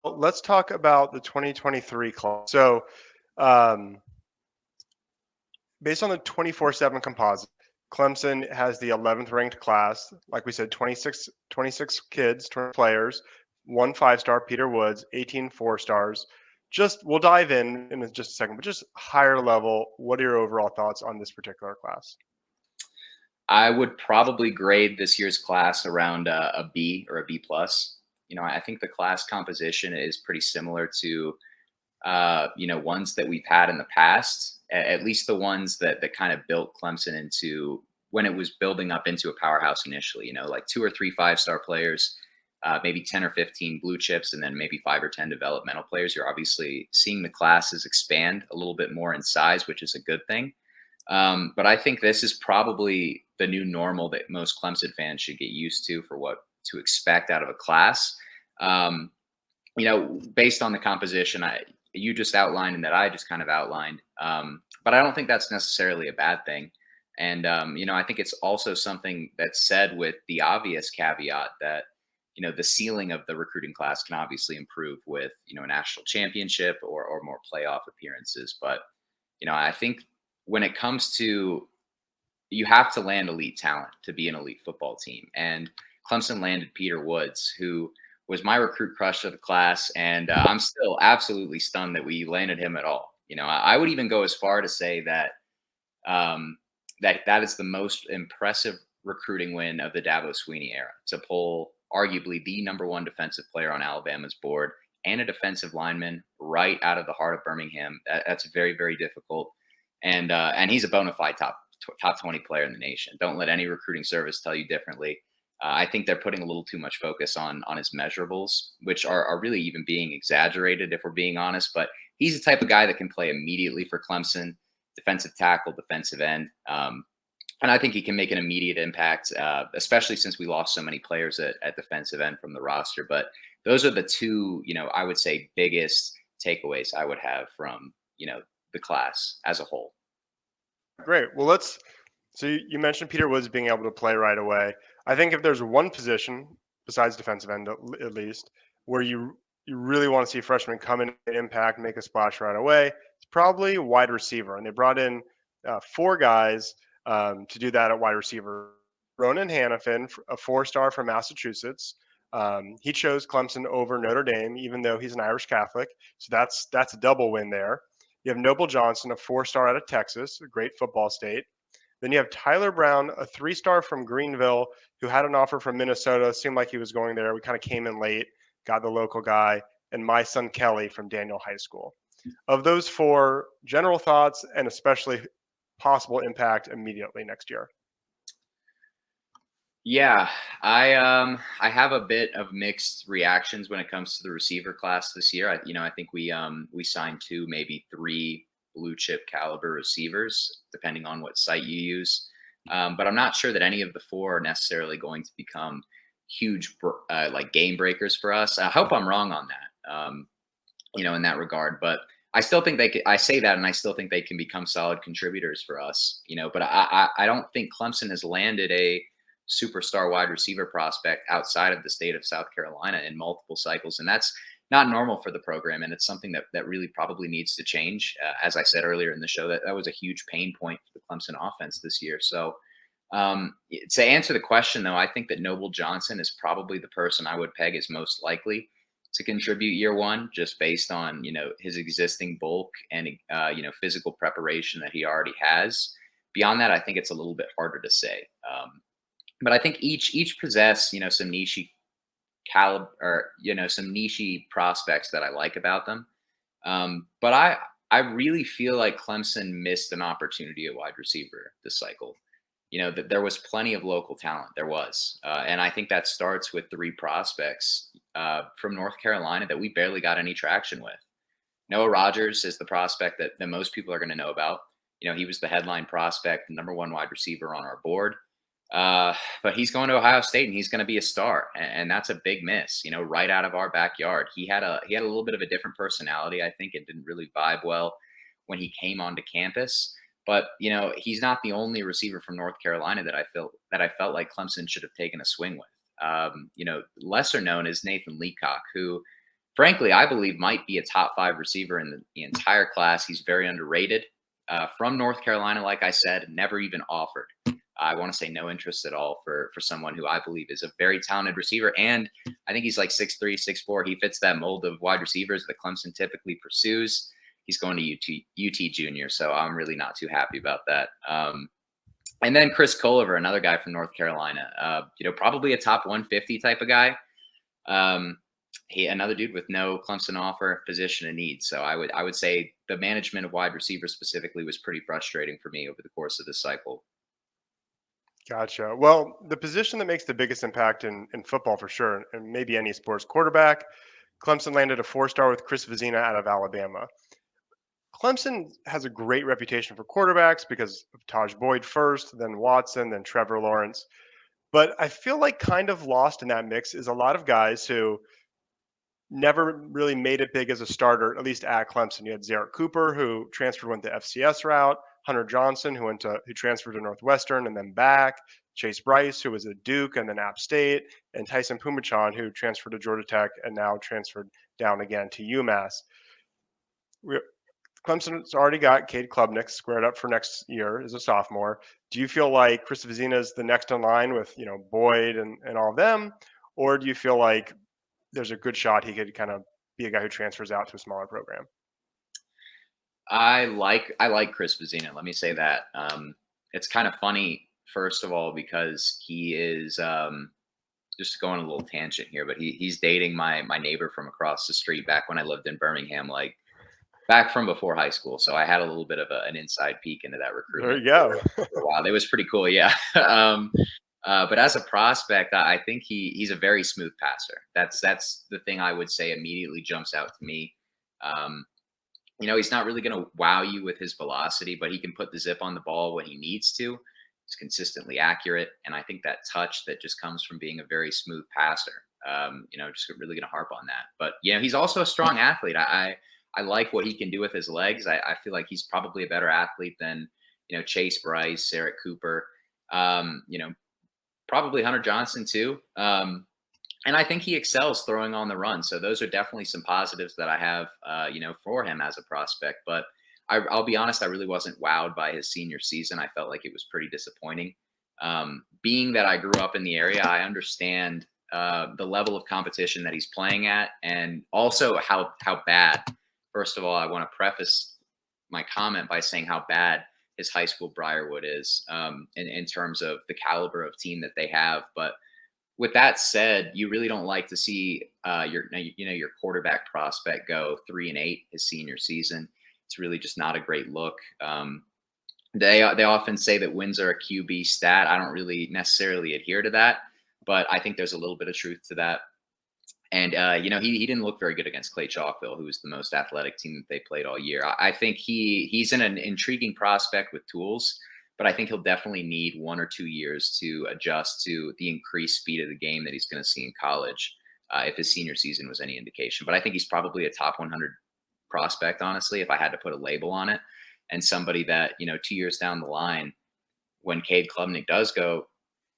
Well, let's talk about the 2023 class. So, um, based on the 24/7 composite, Clemson has the 11th ranked class. Like we said, 26 kids, 20 players, one 5-star, Peter Woods, 18 4-stars. Just we'll dive in just a second, but just higher level, what are your overall thoughts on this particular class? I would probably grade this year's class around a B or a B plus. I think the class composition is pretty similar to ones that we've had in the past, at least the ones that kind of built Clemson into when it was building up into a powerhouse initially, like 2 or 3 5-star players, maybe 10 or 15 blue chips, and then maybe 5 or 10 developmental players. You're obviously seeing the classes expand a little bit more in size, which is a good thing. But I think this is probably the new normal that most Clemson fans should get used to for what to expect out of a class. Um, Based on the composition you just outlined and that I just kind of outlined. But I don't think that's necessarily a bad thing. And I think it's also something that's said with the obvious caveat that the ceiling of the recruiting class can obviously improve with a national championship or more playoff appearances. But I think when it comes to you have to land elite talent to be an elite football team. And Clemson landed Peter Woods, who was my recruit crush of the class. And I'm still absolutely stunned that we landed him at all. I would even go as far to say that that is the most impressive recruiting win of the Dabo Sweeney era, to pull arguably the number one defensive player on Alabama's board and a defensive lineman right out of the heart of Birmingham. That's very, very difficult. And he's a bona fide top 20 player in the nation. Don't let any recruiting service tell you differently. I think they're putting a little too much focus on his measurables, which are really even being exaggerated if we're being honest. But he's the type of guy that can play immediately for Clemson, defensive tackle, defensive end. And I think he can make an immediate impact, especially since we lost so many players at defensive end from the roster. But those are the two, I would say biggest takeaways I would have from, the class as a whole. Great. Well, so you mentioned Peter Woods being able to play right away. I think if there's one position besides defensive end, at least, where you really want to see freshmen come in and impact, make a splash right away, it's probably wide receiver. And they brought in 4 guys to do that at wide receiver. Ronan Hannafin, a 4-star from Massachusetts. He chose Clemson over Notre Dame, even though he's an Irish Catholic. So that's a double win there. You have Noble Johnson, a 4-star out of Texas, a great football state. Then you have Tyler Brown, a 3-star from Greenville, who had an offer from Minnesota. Seemed like he was going there. We kind of came in late, got the local guy, and my son Kelly from Daniel High School. Of those 4, general thoughts and especially possible impact immediately next year. Yeah, I have a bit of mixed reactions when it comes to the receiver class this year. I think we signed 2, maybe 3 blue chip caliber receivers, depending on what site you use. But I'm not sure that any of the 4 are necessarily going to become huge like game breakers for us. I hope I'm wrong on that. In that regard, but I still think I say that, and I still think they can become solid contributors for us. But I don't think Clemson has landed a superstar wide receiver prospect outside of the state of South Carolina in multiple cycles. And that's not normal for the program. And it's something that really probably needs to change. As I said earlier in the show, that was a huge pain point for the Clemson offense this year. So to answer the question, though, I think that Noble Johnson is probably the person I would peg as most likely to contribute year one, just based on, his existing bulk and, physical preparation that he already has. Beyond that, I think it's a little bit harder to say. But I think each possess some niche caliber, or some niche prospects that I like about them. But I really feel like Clemson missed an opportunity at wide receiver this cycle. That there was plenty of local talent. There was, and I think that starts with 3 prospects from North Carolina that we barely got any traction with. Noah Rogers is the prospect that most people are going to know about. He was the headline prospect, number 1 wide receiver on our board. But he's going to Ohio State and he's going to be a star, and that's a big miss. Right out of our backyard, he had a little bit of a different personality. I think it didn't really vibe well when he came onto campus. But he's not the only receiver from North Carolina that I felt like Clemson should have taken a swing with. Lesser known is Nathan Leacock, who frankly, I believe might be a top 5 receiver in the entire class. He's very underrated. From North Carolina, like I said, never even offered. I want to say no interest at all for someone who I believe is a very talented receiver. And I think he's like 6'3", 6'4". He fits that mold of wide receivers that Clemson typically pursues. He's going to UT Junior, so I'm really not too happy about that. And then Chris Culliver, another guy from North Carolina, probably a top 150 type of guy. Um, he another dude with no Clemson offer, position of need. So I would say the management of wide receivers specifically was pretty frustrating for me over the course of this cycle. Gotcha. Well, the position that makes the biggest impact in football for sure, and maybe any sports, quarterback. Clemson landed a 4-star with Chris Vizzina out of Alabama. Clemson has a great reputation for quarterbacks because of Taj Boyd first, then Watson, then Trevor Lawrence. But I feel like kind of lost in that mix is a lot of guys who never really made it big as a starter, at least at Clemson. You had Zarek Cooper, who transferred, went the FCS route. Hunter Johnson, who transferred to Northwestern and then back. Chase Bryce, who was at Duke and then App State, and Tyson Pumachan, who transferred to Georgia Tech and now transferred down again to UMass. Clemson's already got Cade Klubnik squared up for next year as a sophomore. Do you feel like Chris Vizzina is the next in line with Boyd and all of them, or do you feel like there's a good shot he could kind of be a guy who transfers out to a smaller program? I like Chris Vizzina. Let me say that. It's kind of funny, first of all, because he is just going a little tangent here, but he's dating my neighbor from across the street back when I lived in Birmingham, like back from before high school. So I had a little bit of an inside peek into that There recruitment you go. for a while. It was pretty cool, yeah. But as a prospect, I think he's a very smooth passer. That's the thing I would say immediately jumps out to me. Um, he's not really going to wow you with his velocity, but he can put the zip on the ball when he needs to. He's consistently accurate, and I think that touch that just comes from being a very smooth passer. Just really going to harp on that. But he's also a strong athlete. I like what he can do with his legs. I feel like he's probably a better athlete than Chase Bryce, Eric Cooper, um, you know, probably Hunter Johnson too. And I think he excels throwing on the run. So those are definitely some positives that I have, for him as a prospect. But I'll be honest, I really wasn't wowed by his senior season. I felt like it was pretty disappointing. Being that I grew up in the area, I understand the level of competition that he's playing at, and also how bad. First of all, I want to preface my comment by saying how bad his high school Briarwood is in terms of the caliber of team that they have. But with that said, you really don't like to see your quarterback prospect go 3-8 his senior season. It's really just not a great look. They often say that wins are a QB stat. I don't really necessarily adhere to that, but I think there's a little bit of truth to that. And he didn't look very good against Clay Chalkville, who was the most athletic team that they played all year. I think he's an intriguing prospect with tools, but I think he'll definitely need 1 or 2 years to adjust to the increased speed of the game that he's going to see in college. If his senior season was any indication, but I think he's probably a top 100 prospect, honestly, if I had to put a label on it, and somebody that 2 years down the line, when Cade Klubnik does go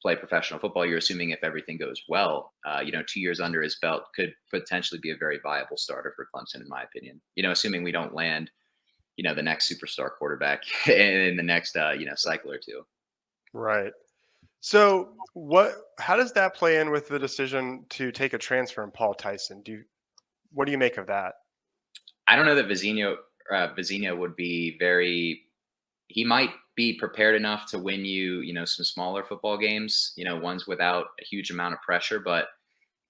play professional football, you're assuming if everything goes well, 2 years under his belt could potentially be a very viable starter for Clemson, in my opinion. Assuming we don't land, the next superstar quarterback in the next, cycle or two. Right. So how does that play in with the decision to take a transfer in Paul Tyson? What do you make of that? I don't know that Vizzina would be very. He might be prepared enough to win some smaller football games, ones without a huge amount of pressure. But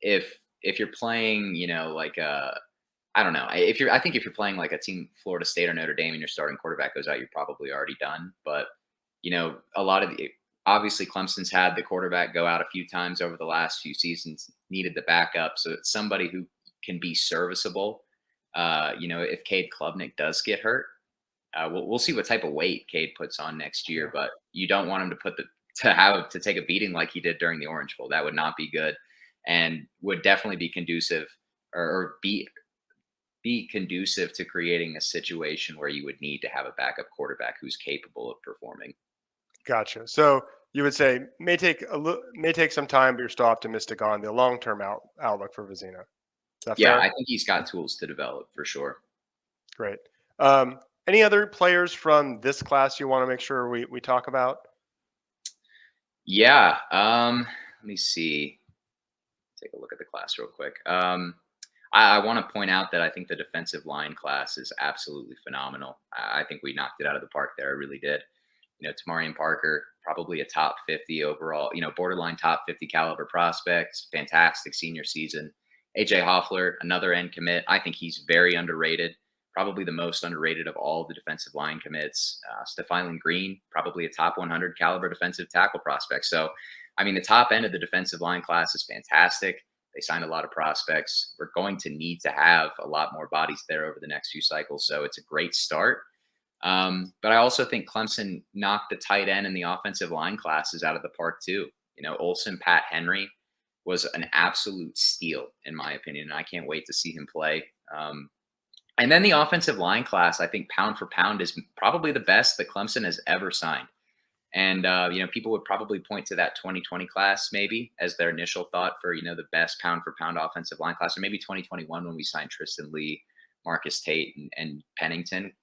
if you're playing, like I don't know, I think if you're playing like a team, Florida State or Notre Dame, and your starting quarterback goes out, you're probably already done. But a lot of obviously Clemson's had the quarterback go out a few times over the last few seasons, needed the backup, so it's somebody who can be serviceable. If Cade Klubnik does get hurt, we'll see what type of weight Cade puts on next year, but you don't want him to take a beating like he did during the Orange Bowl. That would not be good, and would definitely be conducive or be conducive to creating a situation where you would need to have a backup quarterback who's capable of performing. Gotcha. So you would say may take some time, but you're still optimistic on the long-term outlook for Vizina. that Yeah, fair? I think he's got tools to develop for sure. Great. Any other players from this class you want to make sure we talk about? Yeah. Let me see. Take a look at the class real quick. I want to point out that I think the defensive line class is absolutely phenomenal. I think we knocked it out of the park there. I really did. Tamarian Parker, probably a top 50 overall, borderline top 50 caliber prospect, fantastic senior season. AJ Hoffler, another end commit. I think he's very underrated, probably the most underrated of all the defensive line commits. Stefan Green, probably a top 100 caliber defensive tackle prospect. So, I mean, the top end of the defensive line class is fantastic. They signed a lot of prospects. We're going to need to have a lot more bodies there over the next few cycles. So it's a great start. But I also think Clemson knocked the tight end and the offensive line classes out of the park too. Olsen, Pat Henry was an absolute steal in my opinion, and I can't wait to see him play. And then the offensive line class, I think pound for pound is probably the best that Clemson has ever signed. And people would probably point to that 2020 class maybe as their initial thought for the best pound for pound offensive line class, or maybe 2021 when we signed Tristan Lee, Marcus Tate, and Pennington.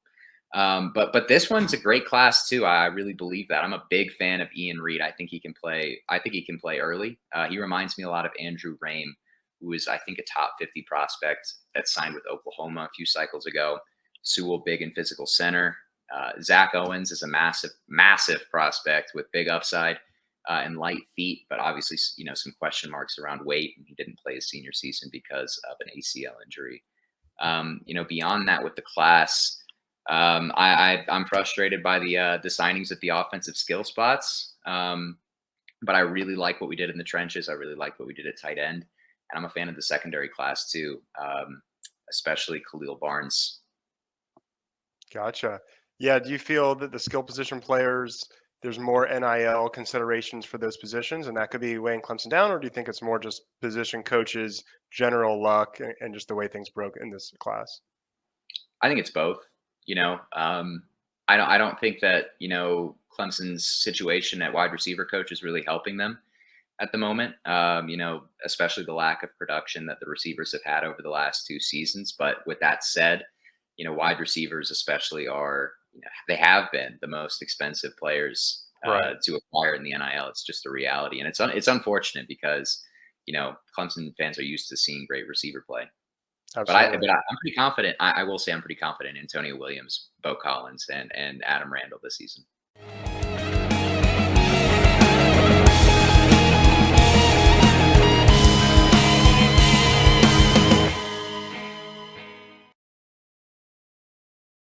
But this one's a great class too. I really believe that. I'm a big fan of Ian Reed. I think he can play. I think he can play early. He reminds me a lot of Andrew Rame, who is I think a top 50 prospect that signed with Oklahoma a few cycles ago. Sewell, big and physical center. Zach Owens is a massive prospect with big upside and light feet, but obviously some question marks around weight. And he didn't play his senior season because of an ACL injury. Beyond that with the class. I'm frustrated by the signings at the offensive skill spots, but I really like what we did in the trenches. I really like what we did at tight end, and I'm a fan of the secondary class too, especially Khalil Barnes. Gotcha. Yeah. Do you feel that the skill position players, there's more NIL considerations for those positions, and that could be weighing Clemson down, or do you think it's more just position coaches, general luck, and just the way things broke in this class? I think it's both. I don't think that Clemson's situation at wide receiver coach is really helping them at the moment. Especially the lack of production that the receivers have had over the last two seasons. But with that said, wide receivers especially are they have been the most expensive players Right. to acquire in the NIL. It's just a reality, and it's unfortunate because Clemson fans are used to seeing great receiver play. Absolutely. I'm pretty confident. I will say I'm pretty confident in Antonio Williams, Bo Collins, and Adam Randall this season.